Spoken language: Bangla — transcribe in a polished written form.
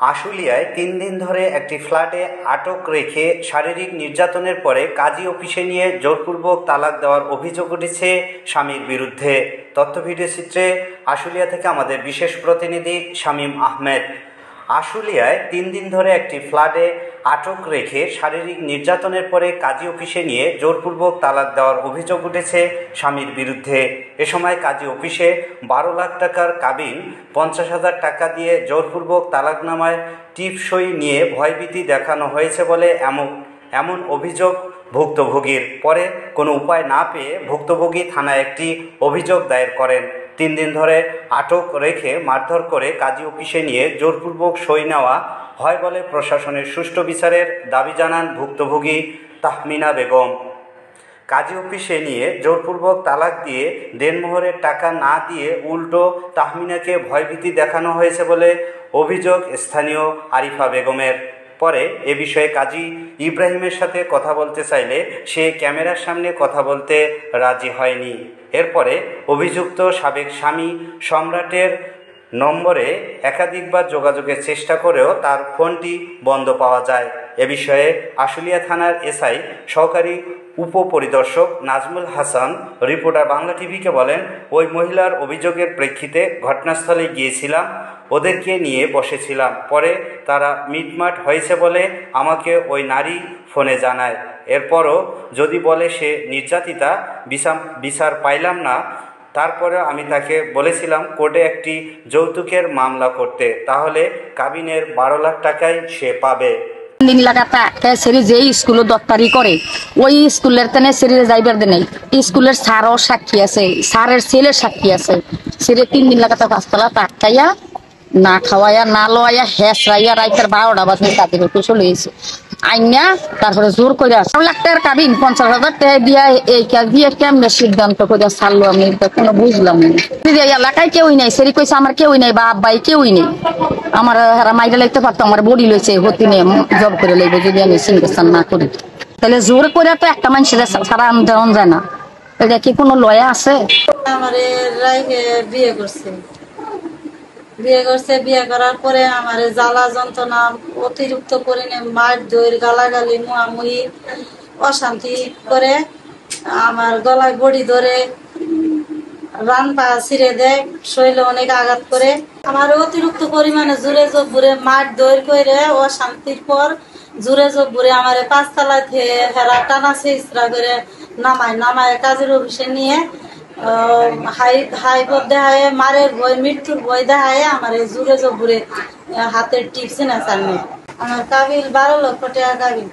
আশুলিয়ায় ৩ দিন ধরে একটি ফ্ল্যাটে আটক রেখে শারীরিক নির্যাতনের পরে কাজী অফিসে নিয়ে জোরপূর্বক তালাক দেওয়ার অভিযোগ উঠেছে স্বামীর বিরুদ্ধে। তথ্য ভিডিওচিত্রে আশুলিয়া থেকে আমাদের বিশেষ প্রতিনিধি শামীম আহমেদ। আশুলিয়ায় ৩ দিন ধরে একটি ফ্ল্যাটে আটক রেখে শারীরিক নির্যাতনের পরে কাজী অফিসে নিয়ে জোরপূর্বক তালাক দেওয়ার অভিযোগ উঠেছে স্বামীর বিরুদ্ধে। এ সময় কাজী অফিসে ১২ লাখ টাকার কাবিন, ৫০,০০০ টাকা দিয়ে জোরপূর্বক তালাকনামায় টিপসই নিয়ে ভয়ভীতি দেখানো হয়েছে বলে এমন অভিযোগ ভুক্তভোগীর। পরে কোনো উপায় না পেয়ে ভুক্তভোগী থানায় একটি অভিযোগ দায়ের করেন। ৩ দিন ধরে আটক রেখে মারধর করে কাজী অফিসে নিয়ে জোরপূর্বক সই নেওয়া হয় বলে প্রশাসনের সুষ্ঠু বিচারের দাবি জানান ভুক্তভোগী তাহমিনা বেগম। কাজী অফিসে নিয়ে জোরপূর্বক তালাক দিয়ে দেনমোহরের টাকা না দিয়ে উল্টো তাহমিনাকে ভয়ভীতি দেখানো হয়েছে বলে অভিযোগ স্থানীয় আরিফা বেগমের। পরে এ বিষয়ে কাজী ইব্রাহিমের সাথে কথা বলতে চাইলে সে ক্যামেরার সামনে কথা বলতে রাজি হয়নি। এরপরে অভিযুক্ত সাবেক স্বামী সম্রাটের নম্বরে একাধিকবার যোগাযোগের চেষ্টা করেও তার ফোনটি বন্ধ পাওয়া যায়। এ বিষয়ে আশুলিয়া থানার এসআই সহকারী উপপরিদর্শক নাজমুল হাসান রিপোর্টার বাংলা টিভিকে বলেন, ওই মহিলার অভিযোগের প্রেক্ষিতে ঘটনাস্থলে গিয়েছিলাম, ওদেরকে নিয়ে বসেছিলাম। পরে তারা মিটমাট হয়েছে বলে আমাকে ওই নারী ফোনে জানায়। এরপরও যদি বলে সে নির্যাতিতা, বিচার পাইলাম না। তারপরে আমি তাকে বলেছিলাম কোর্টে একটি যৌতুকের মামলা করতে, তাহলে কাবিনের ১২ লাখ টাকাই সে পাবে। ৩ লাখ টাকা সেরি যে স্কুলে দপ্তারি করে ওই স্কুলের তেনে সেরিরে যাইবার দেনে স্কুলের স্যারও সাক্ষী আছে, স্যারের ছেলে সাক্ষী আছে। সেরে ৩ লাখ টাকা ৫ টাকাইয়া না খাওয়াইয়া না লোয়াইয়া হেসরাইয়া রাইতের ১২টা বাজে কাজে করতে চলে গেছে। আইনা তারপরে জোর করে ১২ লাখ টাকার কাবিন ৫০,০০০ টাকা দিয়া এই কাজ দিয়ে কেমনে সিদ্ধান্ত করে ছাড়লো আমি কোনো বুঝলাম না। এলাকায় কেউই নাই, সেরি কইছে আমার কেউই নাই বা আব্বাই কেউই নেই। আমার হারা মাইরা লাগতে পারতো, আমার বডি লইছে হতি নিয়ে জব করে লইবে যদি আমি সিংহাসন না করি। তাহলে জোর করে তো একটা মানুষের ছাড়া আন্দোলন যায় না, এটা কি কোনো লয়া আছে? আমার বিয়ে করছে, বিয়ে করার পরে আমার জ্বালা যন্ত্রণা অতিরিক্ত পরিমাণে মার দইর গালাগালি মুহামুহি অশান্তি করে আমার গলায় বডি ধরে রান পা ছিঁড়ে দেয়, শরীরে অনেক আঘাত করে। আমার অতিরিক্ত পরিমাণে জোরে জব্বুরে মার দইর করে অশান্তির পর জোরে জব্বুরে আমার ৫ তলায় হেরা টানা ছেঁচড়া করে নামায় কাজের অফিসে নিয়ে হাইপথ দেখায়, মারের ভয়, মৃত্যুর ভয় দেখায় আমার জোরে জব্বুরে হাতের টিপস না চান। আমার কাবিল ১২ লক্ষ টাকা কাবিল।